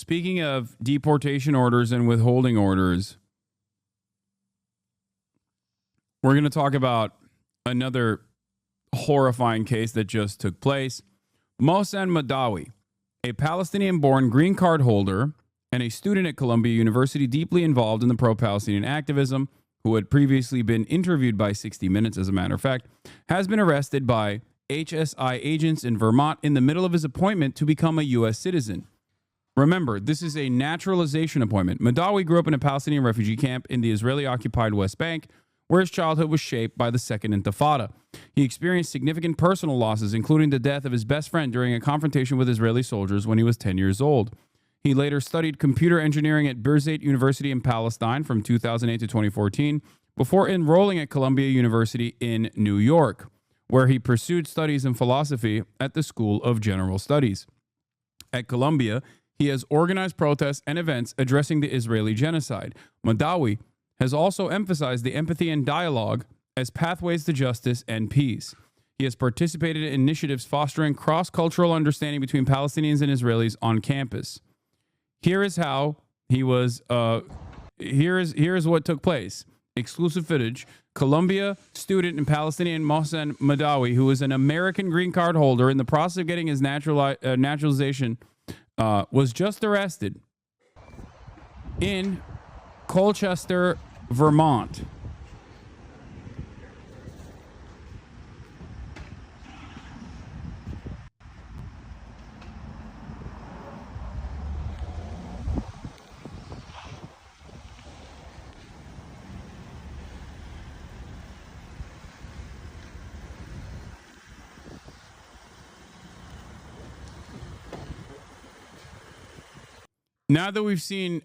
Speaking of deportation orders and withholding orders, we're going to talk about another horrifying case that just took place. Mohsen Mahdawi, a Palestinian-born green card holder and a student at Columbia University deeply involved in the pro-Palestinian activism, who had previously been interviewed by 60 Minutes, as a matter of fact, has been arrested by HSI agents in Vermont in the middle of his appointment to become a U.S. citizen. Remember, this is a naturalization appointment. Mahdawi grew up in a Palestinian refugee camp in the Israeli-occupied West Bank, where his childhood was shaped by the Second Intifada. He experienced significant personal losses, including the death of his best friend during a confrontation with Israeli soldiers when he was 10 years old. He later studied computer engineering at Birzeit University in Palestine from 2008 to 2014, before enrolling at Columbia University in New York, where he pursued studies in philosophy at the School of General Studies. At Columbia, he has organized protests and events addressing the Israeli genocide. Mahdawi has also emphasized the empathy and dialogue as pathways to justice and peace. He has participated in initiatives fostering cross-cultural understanding between Palestinians and Israelis on campus. Here is how he was. Here is what took place. Exclusive footage. Columbia student and Palestinian Mohsen Mahdawi, who is an American green card holder in the process of getting his naturalization, was just arrested in Colchester, Vermont. Now that we've seen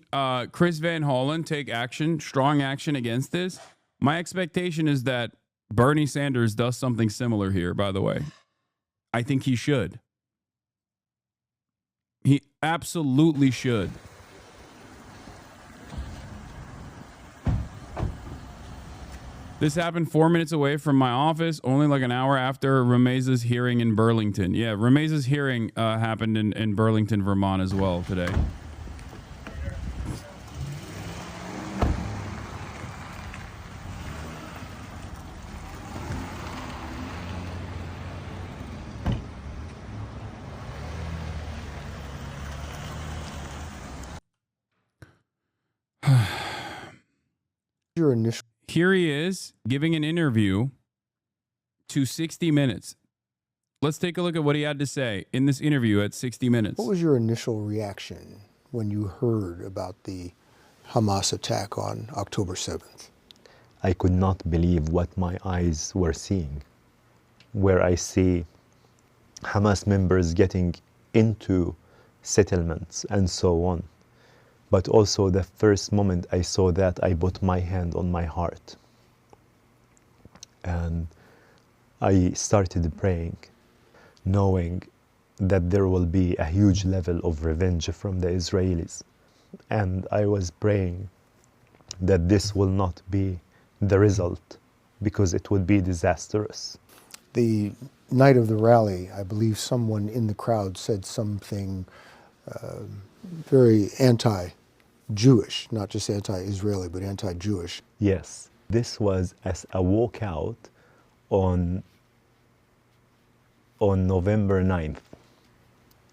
Chris Van Hollen take action, strong action against this, my expectation is that Bernie Sanders does something similar here, by the way. I think he should. He absolutely should. This happened 4 minutes away from my office, only like an hour after Rameza's hearing in Burlington. Yeah, Rameza's hearing happened in Burlington, Vermont as well today. Here he is giving an interview to 60 Minutes. Let's take a look at what he had to say in this interview at 60 Minutes. What was your initial reaction when you heard about the Hamas attack on October 7th? I could not believe what my eyes were seeing, where I see Hamas members getting into settlements and so on. But also the first moment I saw that, I put my hand on my heart. And I started praying, knowing that there will be a huge level of revenge from the Israelis. And I was praying that this will not be the result, because it would be disastrous. The night of the rally, I believe someone in the crowd said something very anti-Jewish, not just anti-Israeli, but anti-Jewish. Yes, this was as a walkout on November 9th.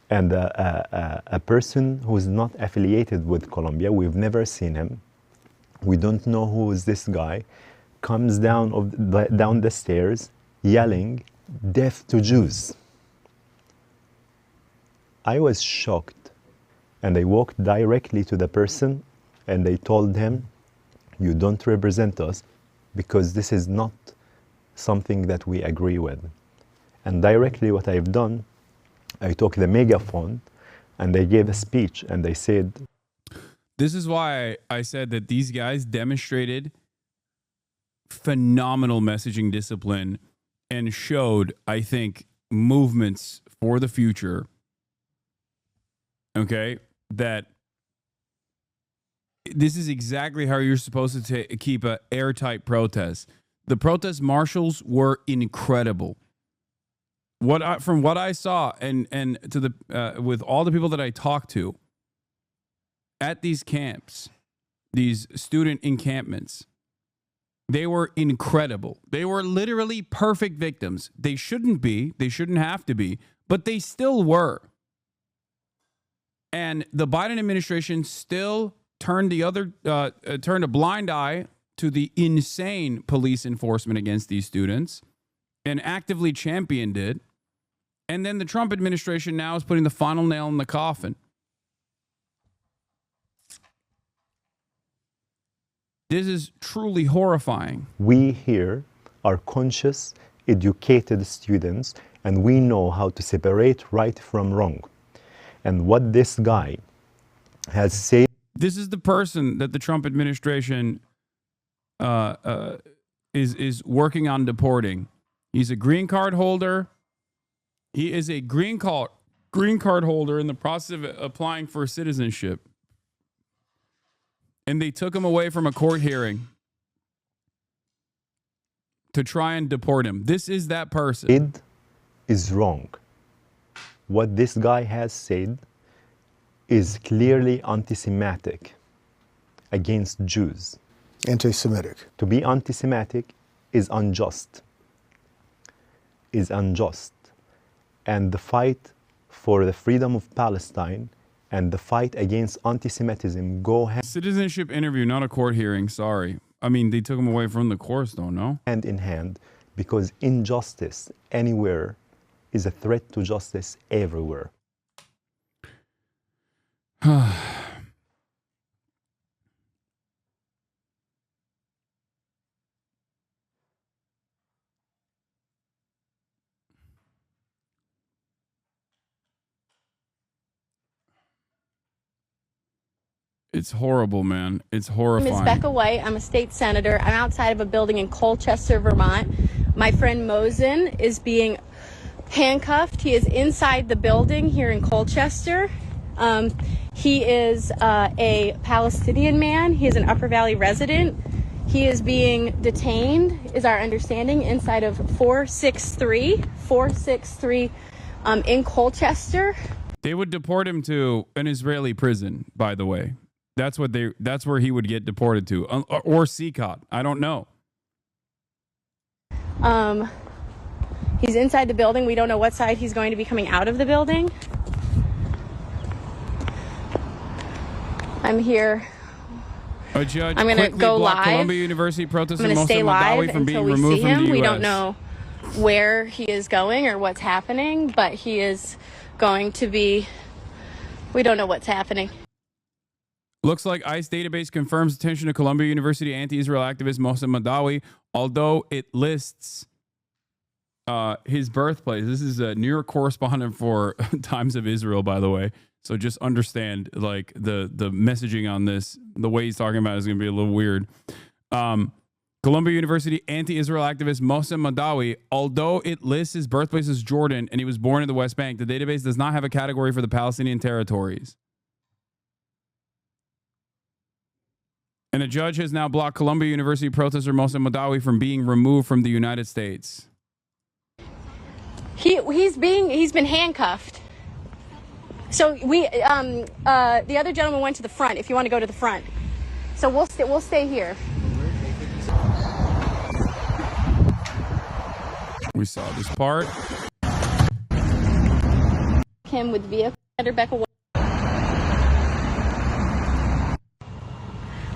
And a person who is not affiliated with Columbia, we've never seen him, we don't know who is this guy, comes down the stairs yelling, "Death to Jews." I was shocked, and I walked directly to the person and I told him, "You don't represent us because this is not something that we agree with." And directly what I've done, I took the megaphone and I gave a speech and I said, this is why I said that these guys demonstrated phenomenal messaging discipline and showed, I think, movements for the future. Okay, that this is exactly how you're supposed to keep an airtight protest. The protest marshals were incredible. From what I saw, and to the with all the people that I talked to, at these camps, these student encampments, they were incredible. They were literally perfect victims. They shouldn't be. They shouldn't have to be, but they still were. And the Biden administration still turned turned a blind eye to the insane police enforcement against these students and actively championed it. And then the Trump administration now is putting the final nail in the coffin. This is truly horrifying. We here are conscious, educated students, and we know how to separate right from wrong. And what this guy has said. This is the person that the Trump administration is working on deporting. He's a green card holder. He is a green card holder in the process of applying for citizenship. And they took him away from a court hearing to try and deport him. This is that person. It is wrong. What this guy has said is clearly anti-Semitic against Jews. Anti-Semitic. To be anti-Semitic is unjust. And the fight for the freedom of Palestine and the fight against anti-Semitism go Citizenship interview, not a court hearing. Sorry. I mean, they took him away from the course, though, no? hand in hand, because injustice anywhere is a threat to justice everywhere. It's horrible, man. It's horrifying. My name is Becca White. I'm a state senator. I'm outside of a building in Colchester, Vermont. My friend Mohsen is being handcuffed. He is inside the building here in Colchester. He is a Palestinian man. He is an Upper Valley resident. He is being detained, is our understanding, inside of 463 in Colchester. They would deport him to an Israeli prison, by the way. That's where he would get deported to, or CCOT. I don't know. He's inside the building. We don't know what side he's going to be coming out of the building. I'm here. A judge I'm going to quickly go blocked live. Columbia University protester I'm going to stay Mohsen live Mahdawi from until being we see removed from him. the U.S. We don't know where he is going or what's happening, but he is going to be. We don't know what's happening. Looks like ICE database confirms detention of Columbia University anti-Israel activist Mohsen Mahdawi, although it lists his birthplace. This is a New York correspondent for Times of Israel, by the way. So just understand, like, the messaging on this, the way he's talking about it is going to be a little weird. Columbia University anti-Israel activist Mohsen Mahdawi, although it lists his birthplace as Jordan and he was born in the West Bank, the database does not have a category for the Palestinian territories. And a judge has now blocked Columbia University protester Mohsen Mahdawi from being removed from the United States. He's been handcuffed. So the other gentleman went to the front. If you want to go to the front, so we'll stay here. We saw this part. Him with vehicle. Rebecca.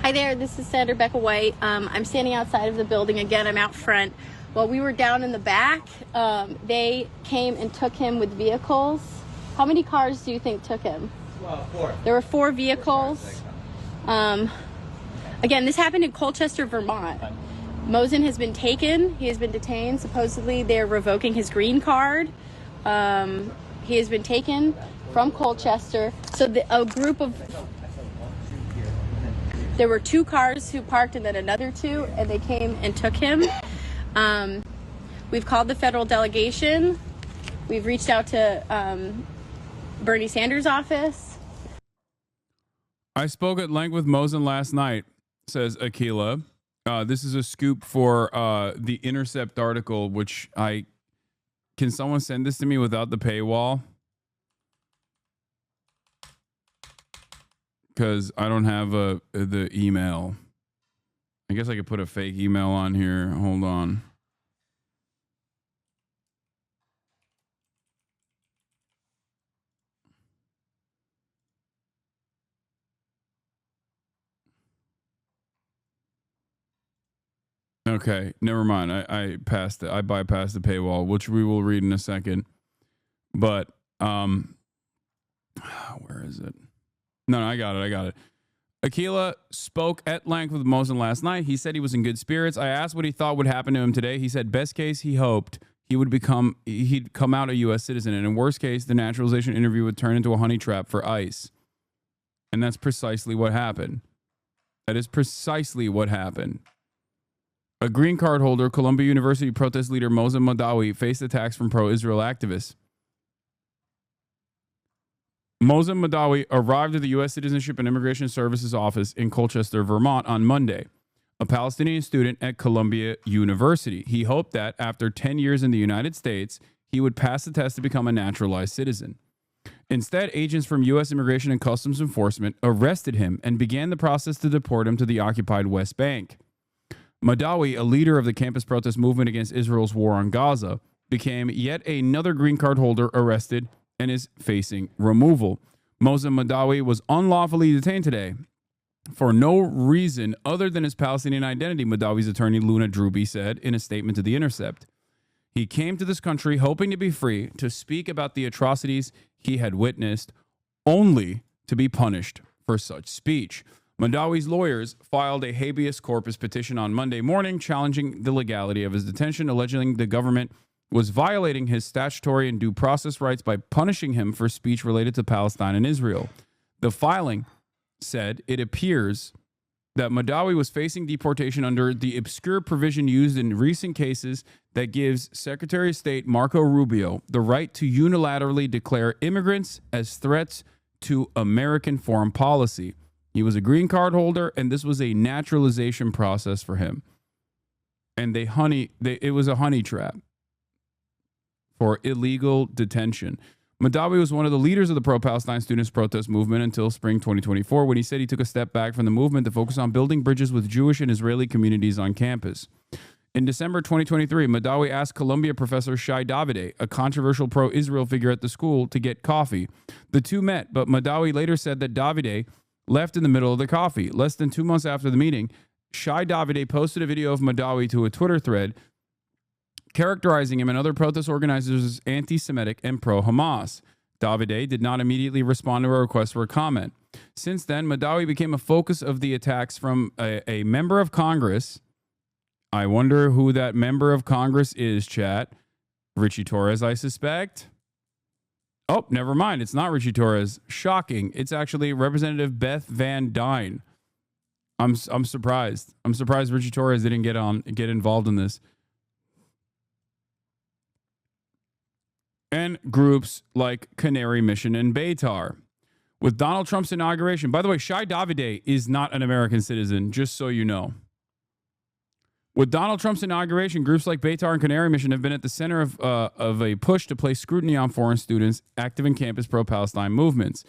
Hi there, this is Senator Becca White. I'm standing outside of the building again. I'm out front. While we were down in the back, they came and took him with vehicles. How many cars do you think took him? Well, 4. There were 4 vehicles. Again, this happened in Colchester, Vermont. Mohsen has been taken. He has been detained. Supposedly, they're revoking his green card. He has been taken from Colchester. So a group of... There were 2 cars who parked and then another 2, and they came and took him. We've called the federal delegation. We've reached out to Bernie Sanders' office. I spoke at length with Mohsen last night, says Akila. This is a scoop for the Intercept article, which can someone send this to me without the paywall? because I don't have the email. I guess I could put a fake email on here. Hold on. Okay, never mind. I passed it. I bypassed the paywall, which we will read in a second. But where is it? No, I got it. Akila spoke at length with Mohsen last night. He said he was in good spirits. I asked what he thought would happen to him today. He said best case he hoped he'd come out a U.S. citizen, and in worst case the naturalization interview would turn into a honey trap for ICE. And that's precisely what happened. That is precisely what happened. A green card holder, Columbia University protest leader Mohsen Mahdawi faced attacks from pro-Israel activists. Mohsen Mahdawi arrived at the U.S. Citizenship and Immigration Services office in Colchester, Vermont on Monday, a Palestinian student at Columbia University. He hoped that after 10 years in the United States, he would pass the test to become a naturalized citizen. Instead, agents from U.S. Immigration and Customs Enforcement arrested him and began the process to deport him to the occupied West Bank. Mahdawi, a leader of the campus protest movement against Israel's war on Gaza, became yet another green card holder arrested and is facing removal. Mohsen Mahdawi was unlawfully detained today for no reason other than his Palestinian identity, Mahdawi's attorney Luna Druby said in a statement to The Intercept. He came to this country hoping to be free to speak about the atrocities he had witnessed, only to be punished for such speech. Mahdawi's lawyers filed a habeas corpus petition on Monday morning challenging the legality of his detention, alleging the government was violating his statutory and due process rights by punishing him for speech related to Palestine and Israel. The filing said it appears that Mahdawi was facing deportation under the obscure provision used in recent cases that gives Secretary of State Marco Rubio the right to unilaterally declare immigrants as threats to American foreign policy. He was a green card holder, and this was a naturalization process for him. And it was a honey trap for illegal detention. Mahdawi was one of the leaders of the pro-Palestine students' protest movement until spring 2024, when he said he took a step back from the movement to focus on building bridges with Jewish and Israeli communities on campus. In December 2023, Mahdawi asked Columbia professor Shai Davide, a controversial pro-Israel figure at the school, to get coffee. The two met, but Mahdawi later said that Davide left in the middle of the coffee. Less than 2 months after the meeting, Shai Davide posted a video of Mahdawi to a Twitter thread characterizing him and other protest organizers as anti-Semitic and pro-Hamas. Davide did not immediately respond to a request for a comment. Since then, Mahdawi became a focus of the attacks from a member of Congress. I wonder who that member of Congress is, chat. Richie Torres, I suspect. Oh, never mind. It's not Richie Torres. Shocking. It's actually Representative Beth Van Dyne. I'm surprised. I'm surprised Richie Torres didn't get involved in this. And groups like Canary Mission and Beitar. With Donald Trump's inauguration, by the way, Shai Davide is not an American citizen, just so you know. With Donald Trump's inauguration, groups like Beitar and Canary Mission have been at the center of a push to place scrutiny on foreign students active in campus pro-Palestine movements.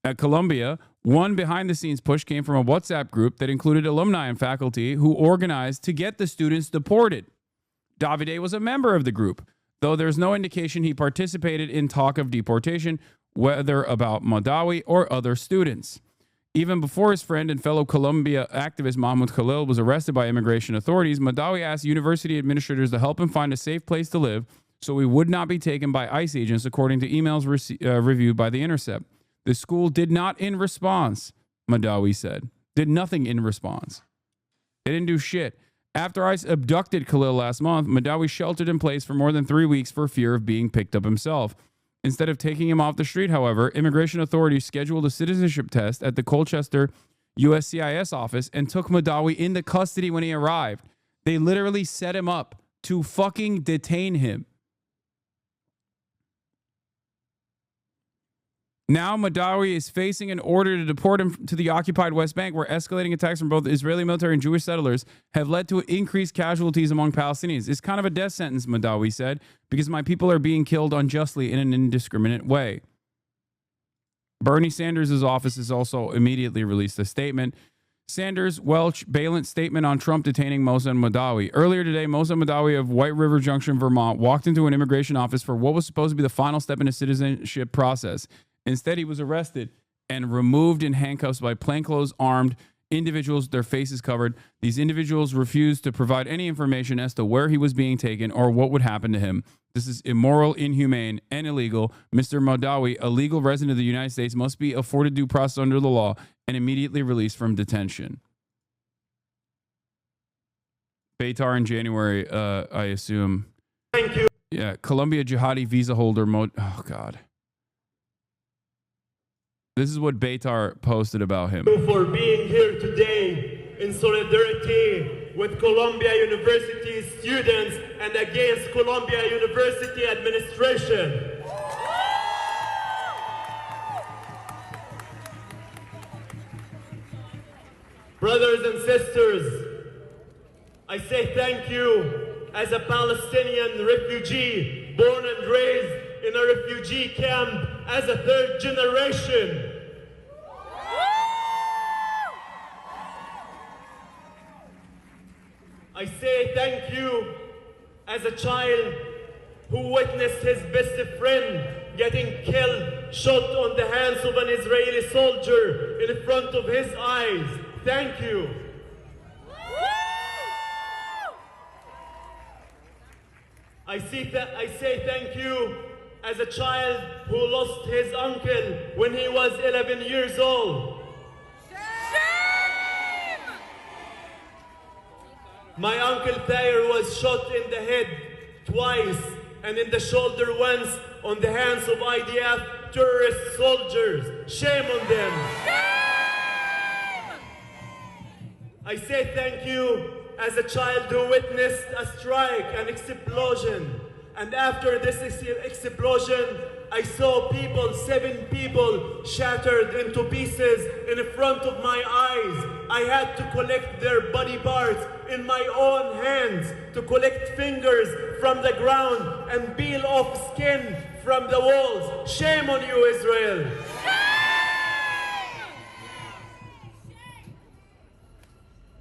At Columbia, one behind-the-scenes push came from a WhatsApp group that included alumni and faculty who organized to get the students deported. Davide was a member of the group, though there's no indication he participated in talk of deportation, whether about Mahdawi or other students. Even before his friend and fellow Columbia activist Mahmoud Khalil was arrested by immigration authorities, Mahdawi asked university administrators to help him find a safe place to live so he would not be taken by ICE agents, according to emails reviewed by The Intercept. The school did not in response, Mahdawi said. Did nothing in response. They didn't do shit. After ICE abducted Khalil last month, Mahdawi sheltered in place for more than 3 weeks for fear of being picked up himself. Instead of taking him off the street, however, immigration authorities scheduled a citizenship test at the Colchester USCIS office and took Mahdawi into custody when he arrived. They literally set him up to fucking detain him. Now Mahdawi is facing an order to deport him to the occupied West Bank, where escalating attacks from both Israeli military and Jewish settlers have led to increased casualties among Palestinians. It's kind of a death sentence, Mahdawi said, because my people are being killed unjustly in an indiscriminate way. Bernie Sanders' office has also immediately released a statement. Sanders, Welch, Balint statement on Trump detaining Mohsen Mahdawi. Earlier today, Mohsen Mahdawi of White River Junction, Vermont, walked into an immigration office for what was supposed to be the final step in his citizenship process. Instead, he was arrested and removed in handcuffs by plainclothes armed individuals, their faces covered. These individuals refused to provide any information as to where he was being taken or what would happen to him. This is immoral, inhumane, and illegal. Mr. Mahdawi, a legal resident of the United States, must be afforded due process under the law and immediately released from detention. Beitar in January, I assume. Thank you. Yeah, Colombia jihadi visa holder. Oh, God. This is what Beitar posted about him. For being here today in solidarity with Columbia University students and against Columbia University administration. Brothers and sisters, I say thank you as a Palestinian refugee born and raised in a refugee camp as a third generation. I say thank you as a child who witnessed his best friend getting killed, shot on the hands of an Israeli soldier in front of his eyes. Thank you. I say thank you as a child who lost his uncle when he was 11 years old. Shame! My uncle Thayer was shot in the head twice and in the shoulder once on the hands of IDF terrorist soldiers. Shame on them. Shame! I say thank you as a child who witnessed a strike, an explosion. And after this explosion, I saw people, 7 people, shattered into pieces in front of my eyes. I had to collect their body parts in my own hands, to collect fingers from the ground and peel off skin from the walls. Shame on you, Israel.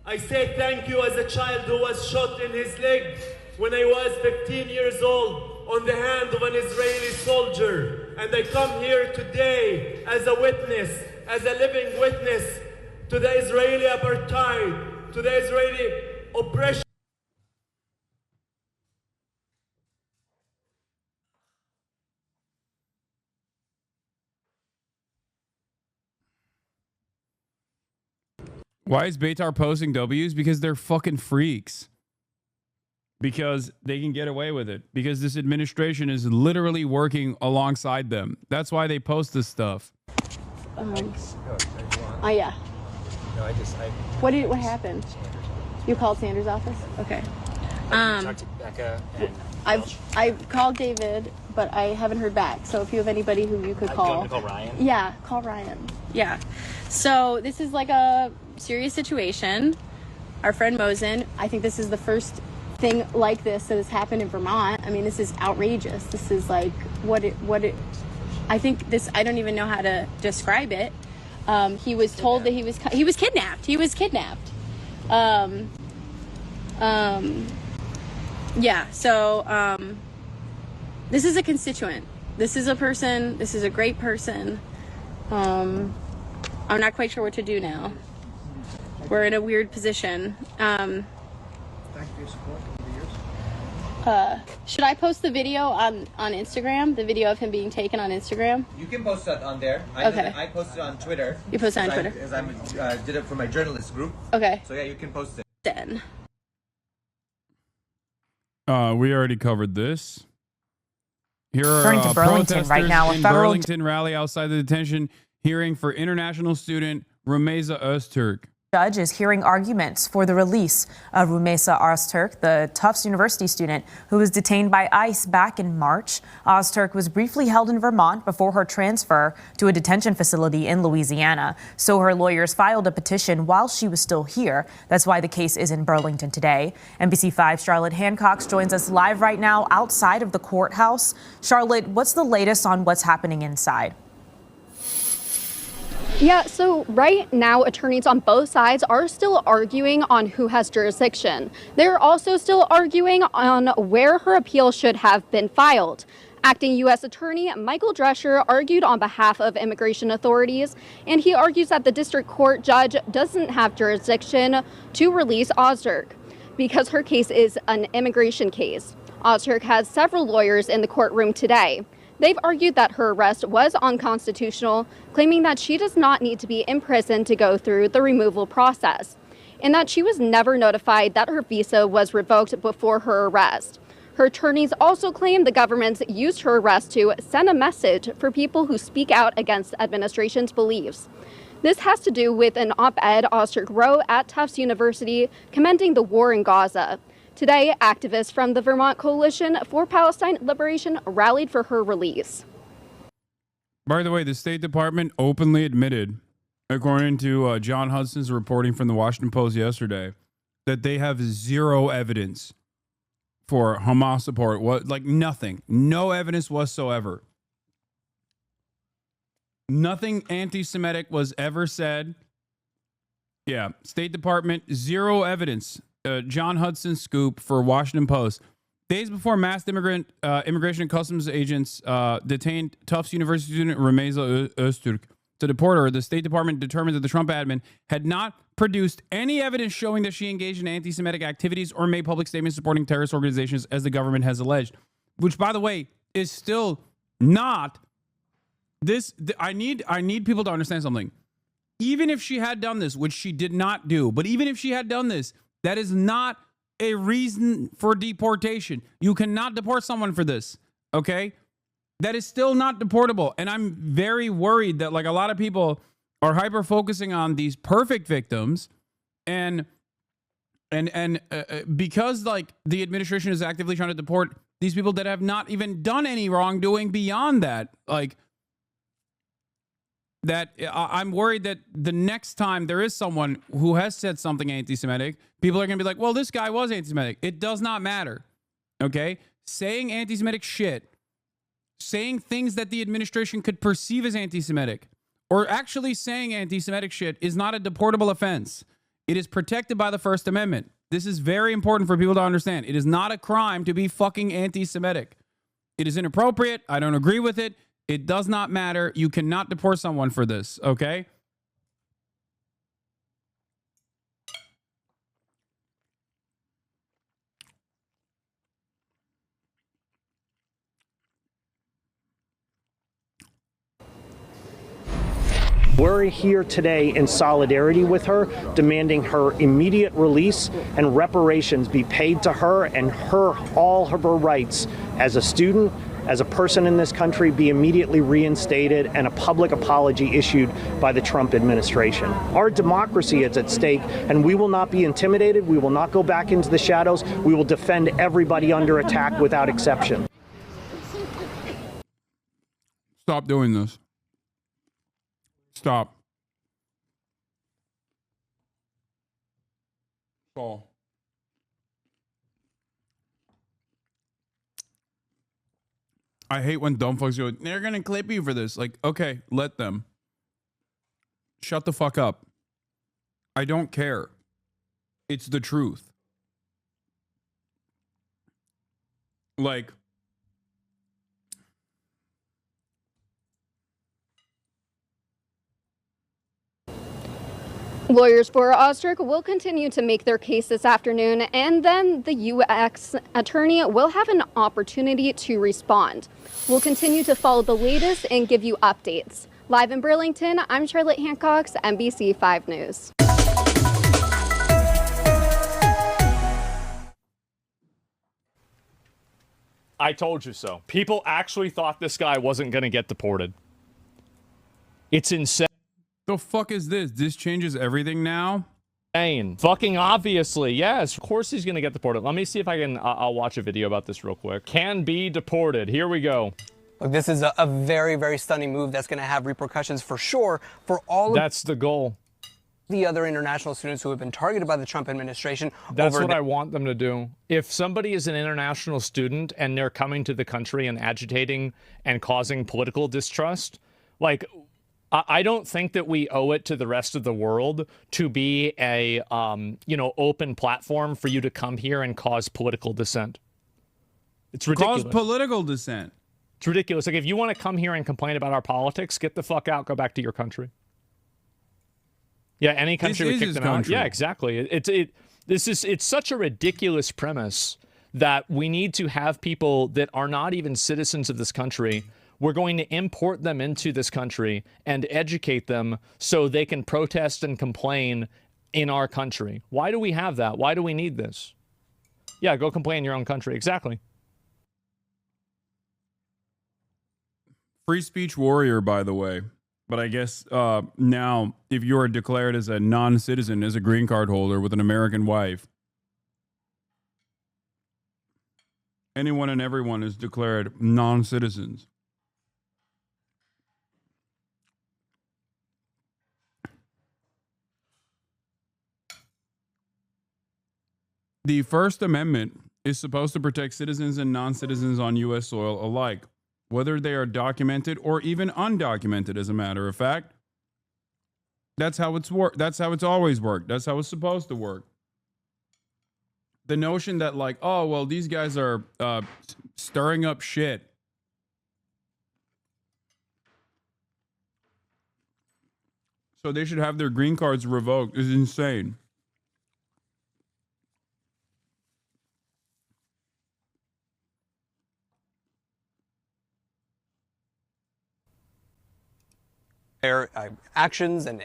I say thank you as a child who was shot in his leg when I was 15 years old on the hand of an Israeli soldier. And I come here today as a witness, as a living witness to the Israeli apartheid, to the Israeli oppression. Why is Beitar posting W's? Because they're fucking freaks. Because they can get away with it. Because this administration is literally working alongside them. That's why they post this stuff. Oh yeah. No, What happened? You called Sanders' office? Okay. talked to Becca and I've called David, but I haven't heard back. So if you have anybody who you could call. You want me to call Ryan? Yeah, call Ryan. Yeah. So this is like a serious situation. Our friend Mohsen, I think this is the first thing like this that has happened in Vermont. I mean, this is outrageous. This is like I think this, I don't even know how to describe it. He was told that he was kidnapped. He was kidnapped. Yeah, so this is a constituent. This is a person. This is a great person. I'm not quite sure what to do now. We're in a weird position. Thank you for your support over the years. Should I post the video on Instagram? The video of him being taken on Instagram? You can post that on there. Okay. I posted it on Twitter. You posted it on Twitter? Because I did it for my journalist group. Okay. So yeah, you can post it. Then. We already covered this. Here are Turning to Burlington protesters right now, a in federal Burlington rally outside the detention hearing for international student Rumeysa Öztürk. judge is hearing arguments for the release of Rumeysa Öztürk, the Tufts University student who was detained by ICE back in March. Öztürk was briefly held in Vermont before her transfer to a detention facility in Louisiana. So her lawyers filed a petition while she was still here. That's why the case is in Burlington today. NBC5's Charlotte Hancock joins us live right now outside of the courthouse. Charlotte, what's the latest on what's happening inside? Yeah, so right now, attorneys on both sides are still arguing on who has jurisdiction. They're also still arguing on where her appeal should have been filed. Acting U.S. Attorney Michael Drescher argued on behalf of immigration authorities, and he argues that the district court judge doesn't have jurisdiction to release Ozturk because her case is an immigration case. Ozturk has several lawyers in the courtroom today. They've argued that her arrest was unconstitutional, claiming that she does not need to be in prison to go through the removal process, and that she was never notified that her visa was revoked before her arrest. Her attorneys also claim the government used her arrest to send a message for people who speak out against administration's beliefs. This has to do with an op-ed Ozturk wrote at Tufts University commending the war in Gaza. Today, activists from the Vermont Coalition for Palestine Liberation rallied for her release. By the way, the State Department openly admitted, according to John Hudson's reporting from the Washington Post yesterday, that they have zero evidence for Hamas support. Like nothing. No evidence whatsoever. Nothing anti-Semitic was ever said. Yeah, State Department, zero evidence. John Hudson scoop for Washington Post. Days before mass immigration and customs agents detained Tufts University student Rumeysa Öztürk to deport her, the State Department determined that the Trump admin had not produced any evidence showing that she engaged in anti-Semitic activities or made public statements supporting terrorist organizations, as the government has alleged. Which, by the way, is still not this. I need people to understand something. Even if she had done this, which she did not do, but even if she had done this, that is not a reason for deportation. You cannot deport someone for this, okay? That is still not deportable. And I'm very worried that, like, a lot of people are hyper-focusing on these perfect victims, and because, like, the administration is actively trying to deport these people that have not even done any wrongdoing beyond that, like, that I'm worried that the next time there is someone who has said something anti-Semitic, people are going to be like, well, this guy was anti-Semitic. It does not matter, okay? Saying anti-Semitic shit, saying things that the administration could perceive as anti-Semitic, or actually saying anti-Semitic shit is not a deportable offense. It is protected by the First Amendment. This is very important for people to understand. It is not a crime to be fucking anti-Semitic. It is inappropriate. I don't agree with it. It does not matter. You cannot deport someone for this, okay? We're here today in solidarity with her, demanding her immediate release and reparations be paid to her, and all of her rights as a student, as a person in this country, be immediately reinstated, and a public apology issued by the Trump administration. Our democracy is at stake, and we will not be intimidated. We will not go back into the shadows. We will defend everybody under attack without exception. Stop doing this. Stop. Paul. I hate when dumb fucks go, they're going to clip you for this. Like, okay, let them. Shut the fuck up. I don't care. It's the truth. Like, Lawyers for Ozturk will continue to make their case this afternoon, and then the U.S. attorney will have an opportunity to respond. We'll continue to follow the latest and give you updates. Live in Burlington, I'm Charlotte Hancock, NBC 5 News. I told you so. People actually thought this guy wasn't going to get deported. It's insane. The fuck is this? This changes everything now? Fucking obviously, yes. Of course he's gonna get deported. Let me see if I can, I'll watch a video about this real quick. Can be deported. Here we go. Look, this is a very, very stunning move that's gonna have repercussions for sure for all of That's the goal. the other international students who have been targeted by the Trump administration. That's what I want them to do. If somebody is an international student and they're coming to the country and agitating and causing political distrust, like, I don't think that we owe it to the rest of the world to be a, open platform for you to come here and cause political dissent. It's ridiculous. Cause political dissent. It's ridiculous. Like, if you want to come here and complain about our politics, get the fuck out. Go back to your country. Yeah, any country would kick them out. Yeah, exactly. It's such a ridiculous premise that we need to have people that are not even citizens of this country. We're going to import them into this country and educate them so they can protest and complain in our country. Why do we have that? Why do we need this? Yeah, go complain in your own country. Exactly. Free speech warrior, by the way. But I guess now, if you are declared as a non-citizen, as a green card holder with an American wife, anyone and everyone is declared non-citizens. The First Amendment is supposed to protect citizens and non-citizens on U.S. soil alike, whether they are documented or even undocumented, as a matter of fact. That's how it's worked. That's how it's always worked. That's how it's supposed to work. The notion that, like, oh, well, these guys are stirring up shit. So they should have their green cards revoked is insane. Their actions and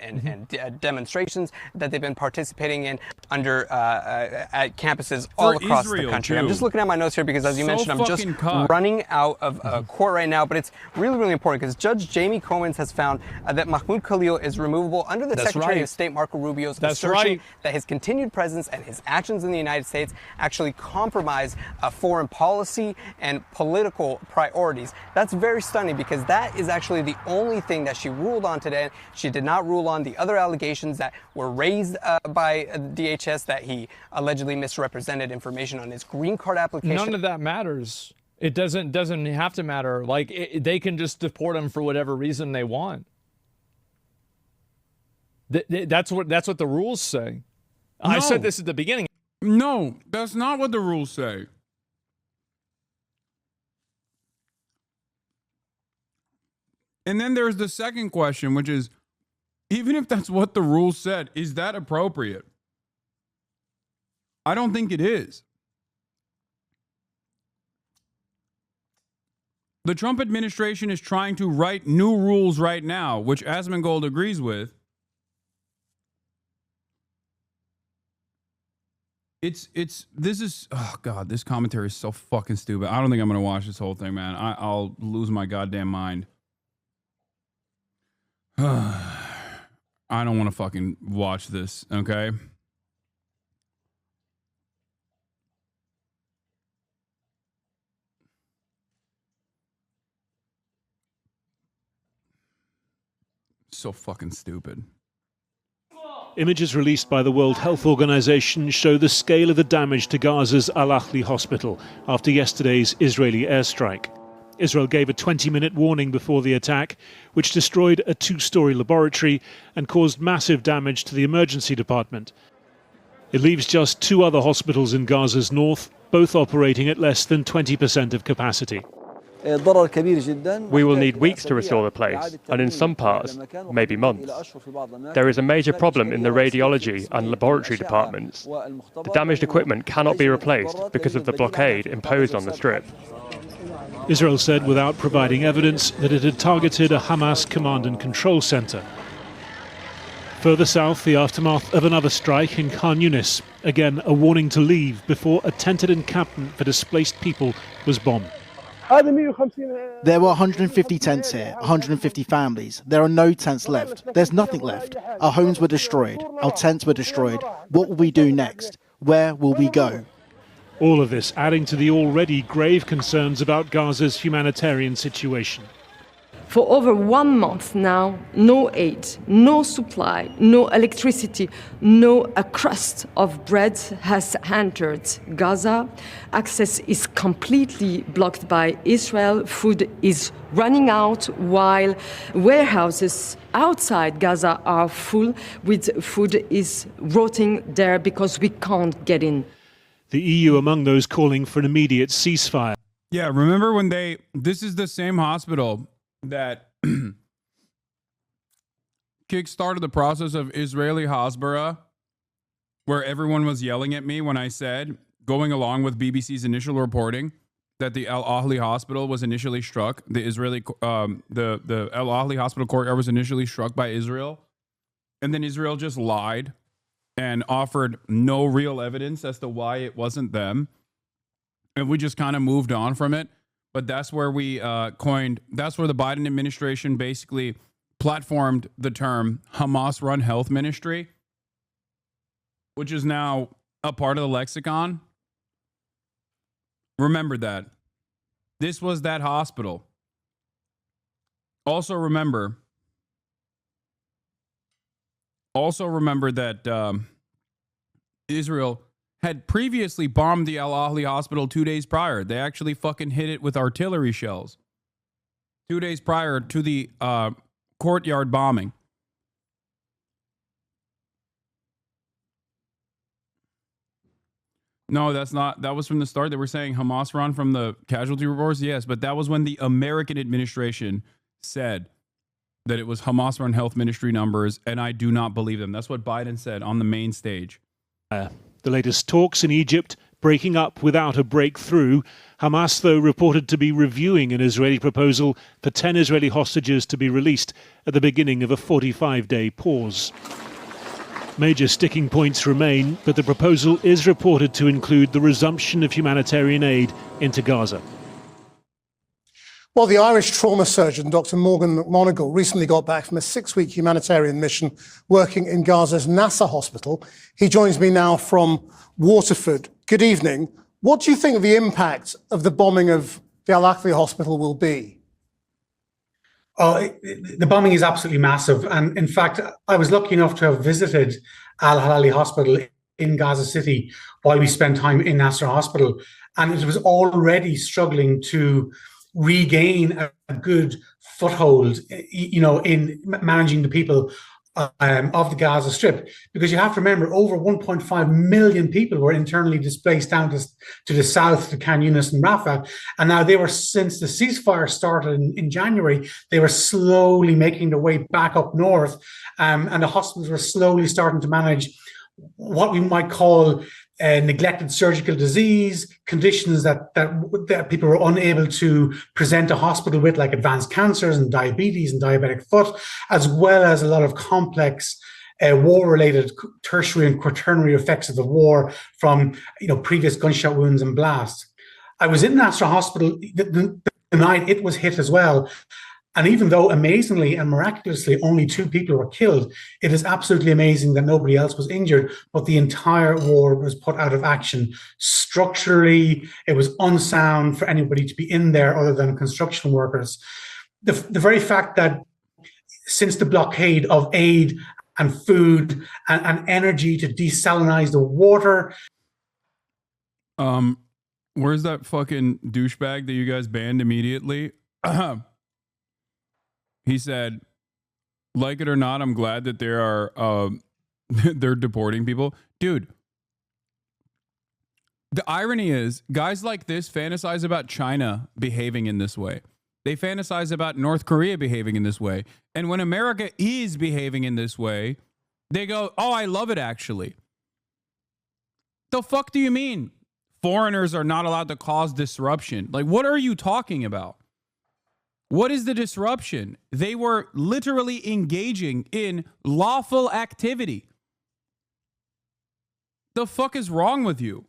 demonstrations that they've been participating in under at campuses all across the country. I'm just looking at my notes here because, as you mentioned, I'm just running out of court right now. But it's really, really important because Judge Jamie Comins has found that Mahmoud Khalil is removable under the Secretary of State Marco Rubio's assertion that his continued presence and his actions in the United States actually compromise foreign policy and political priorities. That's very stunning because that is actually the only thing that she ruled on today. She did not rule on the other allegations that were raised by DHS that he allegedly misrepresented information on his green card application. None of that matters. It doesn't have to matter. Like, they can just deport him for whatever reason they want. That's what the rules say. No. I said this at the beginning. No, that's not what the rules say. And then there's the second question, which is, even if that's what the rules said, is that appropriate? I don't think it is. The Trump administration is trying to write new rules right now, which Asmongold agrees with. Oh God, this commentary is so fucking stupid. I don't think I'm going to watch this whole thing, man. I'll lose my goddamn mind. I don't want to fucking watch this, okay? So fucking stupid. Images released by the World Health Organization show the scale of the damage to Gaza's Al-Ahli hospital after yesterday's Israeli airstrike. Israel gave a 20-minute warning before the attack, which destroyed a 2-story laboratory and caused massive damage to the emergency department. It leaves just 2 other hospitals in Gaza's north, both operating at less than 20% of capacity. We will need weeks to restore the place, and in some parts, maybe months. There is a major problem in the radiology and laboratory departments. The damaged equipment cannot be replaced because of the blockade imposed on the Strip. Israel said, without providing evidence, that it had targeted a Hamas command and control center. Further south, the aftermath of another strike in Khan Yunis. Again, a warning to leave before a tented encampment for displaced people was bombed. There were 150 tents here, 150 families. There are no tents left. There's nothing left. Our homes were destroyed. Our tents were destroyed. What will we do next? Where will we go? All of this adding to the already grave concerns about Gaza's humanitarian situation. For over 1 month now, no aid, no supply, no electricity, no a crust of bread has entered Gaza. Access is completely blocked by Israel. Food is running out while warehouses outside Gaza are full with food is rotting there because we can't get in. The EU among those calling for an immediate ceasefire. Yeah, remember when this is the same hospital that kickstarted the process of Israeli Hasbara, where everyone was yelling at me when I said, going along with BBC's initial reporting, that the Al Ahli hospital was initially struck. The Al Ahli hospital courtyard was initially struck by Israel, and then Israel just lied and offered no real evidence as to why it wasn't them, and we just kind of moved on from it. But that's where we that's where the Biden administration basically platformed the term Hamas-run health ministry, which is now a part of the lexicon. Remember that. This was that hospital. Also remember that Israel had previously bombed the Al Ahli hospital 2 days prior. They actually fucking hit it with artillery shells 2 days prior to the courtyard bombing. No, that's not. That was from the start. They were saying Hamas run from the casualty reports. Yes, but that was when the American administration said that it was Hamas run health ministry numbers, and I do not believe them. That's what Biden said on the main stage. The latest talks in Egypt breaking up without a breakthrough. Hamas, though, reported to be reviewing an Israeli proposal for 10 Israeli hostages to be released at the beginning of a 45-day pause. Major sticking points remain, but the proposal is reported to include the resumption of humanitarian aid into Gaza. Well, the Irish trauma surgeon, Dr. Morgan McMonagle, recently got back from a 6-week humanitarian mission working in Gaza's Nasser hospital. He joins me now from Waterford. Good evening. What do you think the impact of the bombing of the Al Ahli hospital will be? The bombing is absolutely massive. And in fact, I was lucky enough to have visited Al Ahli hospital in Gaza City while we spent time in Nasser hospital. And it was already struggling to regain a good foothold, in managing the people of the Gaza Strip, because you have to remember over 1.5 million people were internally displaced down to the south, to Khan Yunis and Rafah, and now they were, since the ceasefire started in January, they were slowly making their way back up north, and the hospitals were slowly starting to manage what we might call neglected surgical disease, conditions that people were unable to present to hospital with, like advanced cancers and diabetes and diabetic foot, as well as a lot of complex war-related tertiary and quaternary effects of the war from previous gunshot wounds and blasts. I was in Nasser hospital the night it was hit as well. And even though amazingly and miraculously only 2 people were killed, it is absolutely amazing that nobody else was injured, but the entire war was put out of action. Structurally, it was unsound for anybody to be in there other than construction workers. The very fact that since the blockade of aid and food and energy to desalinize the water. Where's that fucking douchebag that you guys banned immediately? He said, like it or not, I'm glad that there are they're deporting people. Dude, the irony is guys like this fantasize about China behaving in this way. They fantasize about North Korea behaving in this way. And when America is behaving in this way, they go, oh, I love it, actually. The fuck do you mean foreigners are not allowed to cause disruption? Like, what are you talking about? What is the disruption? They were literally engaging in lawful activity. The fuck is wrong with you?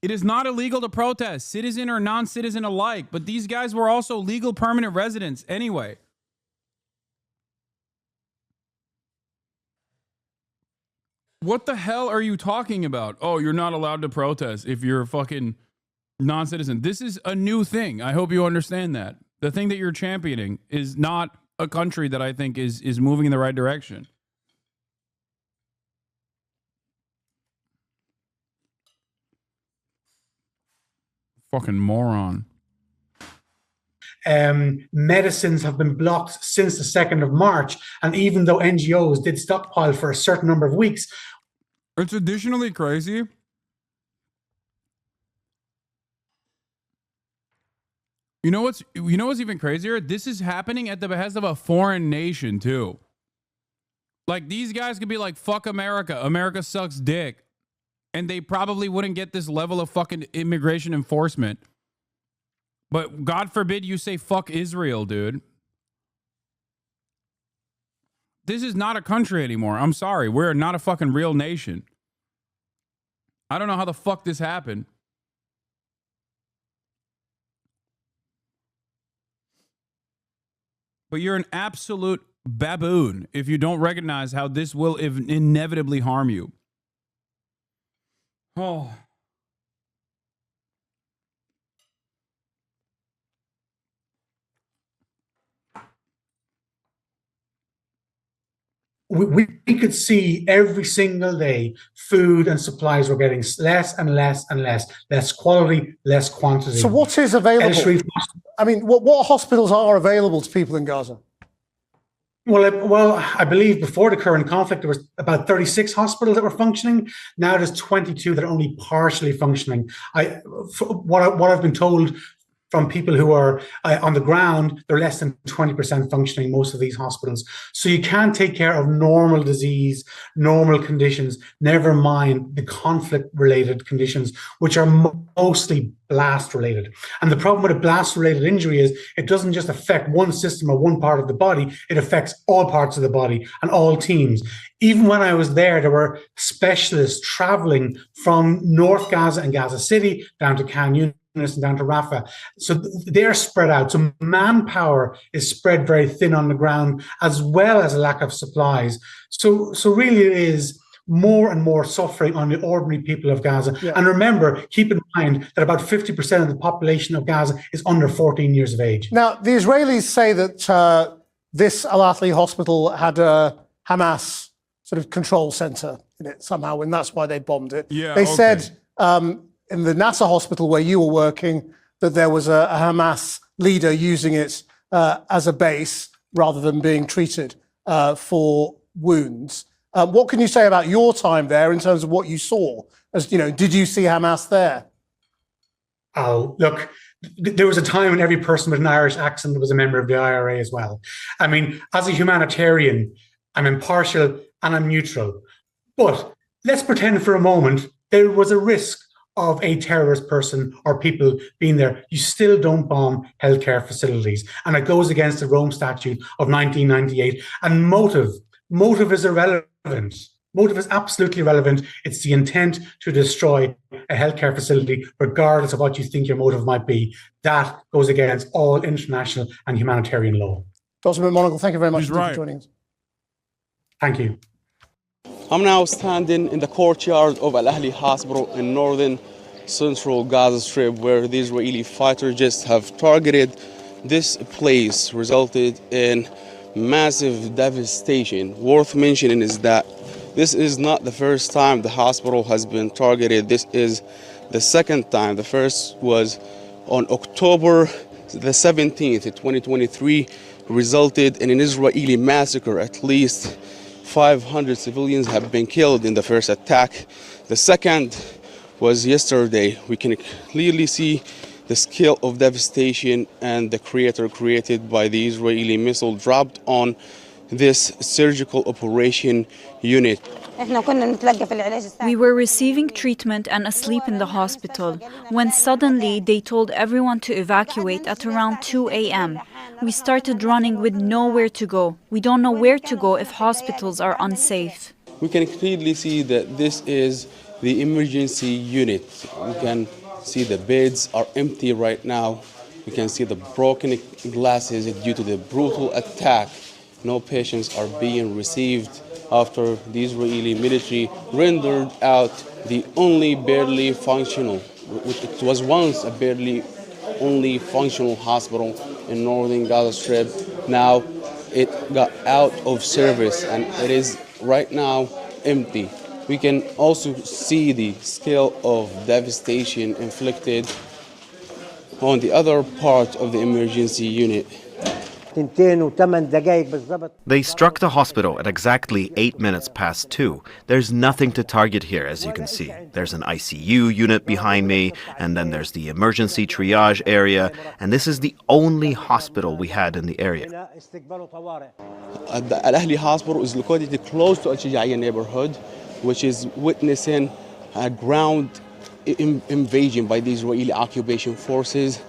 It is not illegal to protest, citizen or non-citizen alike, but these guys were also legal permanent residents anyway. What the hell are you talking about? Oh, you're not allowed to protest if you're a fucking non-citizen. This is a new thing. I hope you understand that. The thing that you're championing is not a country that I think is moving in the right direction. Fucking moron. Medicines have been blocked since the 2nd of March. And even though NGOs did stockpile for a certain number of weeks. It's additionally crazy. You know what's even crazier? This is happening at the behest of a foreign nation too. Like, these guys could be like, fuck America. America sucks dick. And they probably wouldn't get this level of fucking immigration enforcement. But God forbid you say fuck Israel, dude. This is not a country anymore. I'm sorry. We're not a fucking real nation. I don't know how the fuck this happened. But you're an absolute baboon if you don't recognize how this will inevitably harm you. Oh. We could see every single day food and supplies were getting less and less and less. Less quality, less quantity. So what is available? I mean, what hospitals are available to people in Gaza? Well, I believe before the current conflict, there was about 36 hospitals that were functioning. Now there's 22 that are only partially functioning. What I've been told from people who are on the ground, they're less than 20% functioning, most of these hospitals. So you can't take care of normal disease, normal conditions, never mind the conflict-related conditions, which are mostly blast-related. And the problem with a blast-related injury is it doesn't just affect one system or one part of the body, it affects all parts of the body and all teams. Even when I was there were specialists traveling from North Gaza and Gaza City down to Khan Yunis and down to Rafah. So they're spread out. So manpower is spread very thin on the ground, as well as a lack of supplies. So really it is more and more suffering on the ordinary people of Gaza. Yeah. And remember, keep in mind that about 50% of the population of Gaza is under 14 years of age. Now, the Israelis say that this Al-Ahli hospital had a Hamas sort of control center in it somehow, and that's why they bombed it. Yeah, they said in the Nasser hospital where you were working that there was a Hamas leader using it as a base rather than being treated for wounds. What can you say about your time there in terms of what you saw? As you know, did you see Hamas there? Oh, look, there was a time when every person with an Irish accent was a member of the IRA as well. I mean, as a humanitarian, I'm impartial and I'm neutral. But let's pretend for a moment there was a risk of a terrorist person or people being there. You still don't bomb healthcare facilities. And it goes against the Rome Statute of 1998. And motive is irrelevant. Motive is absolutely irrelevant. It's the intent to destroy a healthcare facility, regardless of what you think your motive might be. That goes against all international and humanitarian law. Dr. McMonagle, thank you very much for joining us. Thank you. I'm now standing in the courtyard of Al-Ahli Hospital in northern central Gaza Strip, where the Israeli fighter jets have targeted this place, resulted in massive devastation. Worth mentioning is that this is not the first time the hospital has been targeted. This is the second time. The first was on October the 17th, 2023, resulted in an Israeli massacre. At least 500 civilians have been killed in the first attack. The second was yesterday. We can clearly see the scale of devastation and the crater created by the Israeli missile dropped on this surgical operation unit. We were receiving treatment and asleep in the hospital when suddenly they told everyone to evacuate at around 2 a.m. We started running with nowhere to go. We don't know where to go if hospitals are unsafe. We can clearly see that this is the emergency unit. We can see the beds are empty right now. We can see the broken glasses due to the brutal attack. No patients are being received after the Israeli military rendered out the only barely functional, which it was once a barely only functional hospital in northern Gaza Strip. Now it got out of service and it is right now empty. We can also see the scale of devastation inflicted on the other part of the emergency unit. They struck the hospital at exactly 8 minutes past 2. There's nothing to target here, as you can see. There's an ICU unit behind me, and then there's the emergency triage area, and this is the only hospital we had in the area. Al Ahli Hospital is located close to Al Shijaiya neighborhood, which is witnessing a ground invasion by the Israeli occupation forces.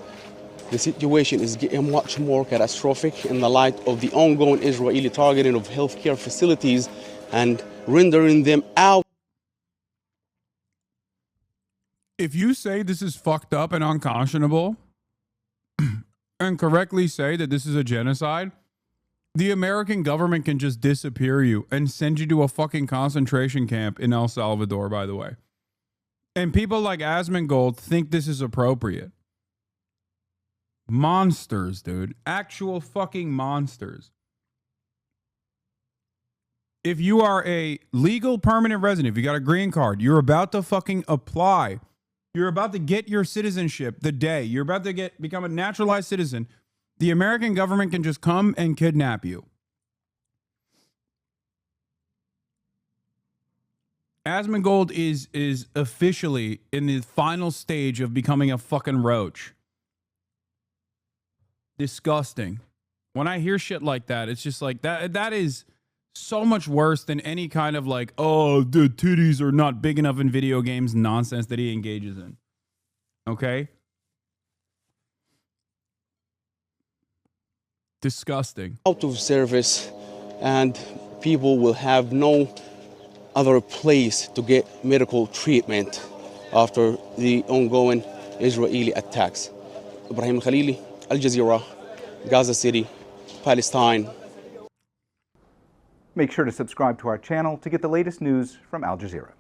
The situation is getting much more catastrophic in the light of the ongoing Israeli targeting of healthcare facilities and rendering them out. If you say this is fucked up and unconscionable and correctly say that this is a genocide, the American government can just disappear you and send you to a fucking concentration camp in El Salvador, by the way. And people like Asmongold think this is appropriate. Monsters, dude. Actual fucking monsters. If you are a legal permanent resident, if you got a green card, you're about to fucking apply. You're about to get your citizenship the day. You're about to become a naturalized citizen. The American government can just come and kidnap you. Asmongold is officially in the final stage of becoming a fucking roach. Disgusting. When I hear shit like that, it's just like that is so much worse than any kind of like, oh, the titties are not big enough in video games nonsense that he engages in. Okay? Disgusting. Out of service, and people will have no other place to get medical treatment after the ongoing Israeli attacks. Ibrahim Khalili, Al Jazeera, Gaza City, Palestine. Make sure to subscribe to our channel to get the latest news from Al Jazeera.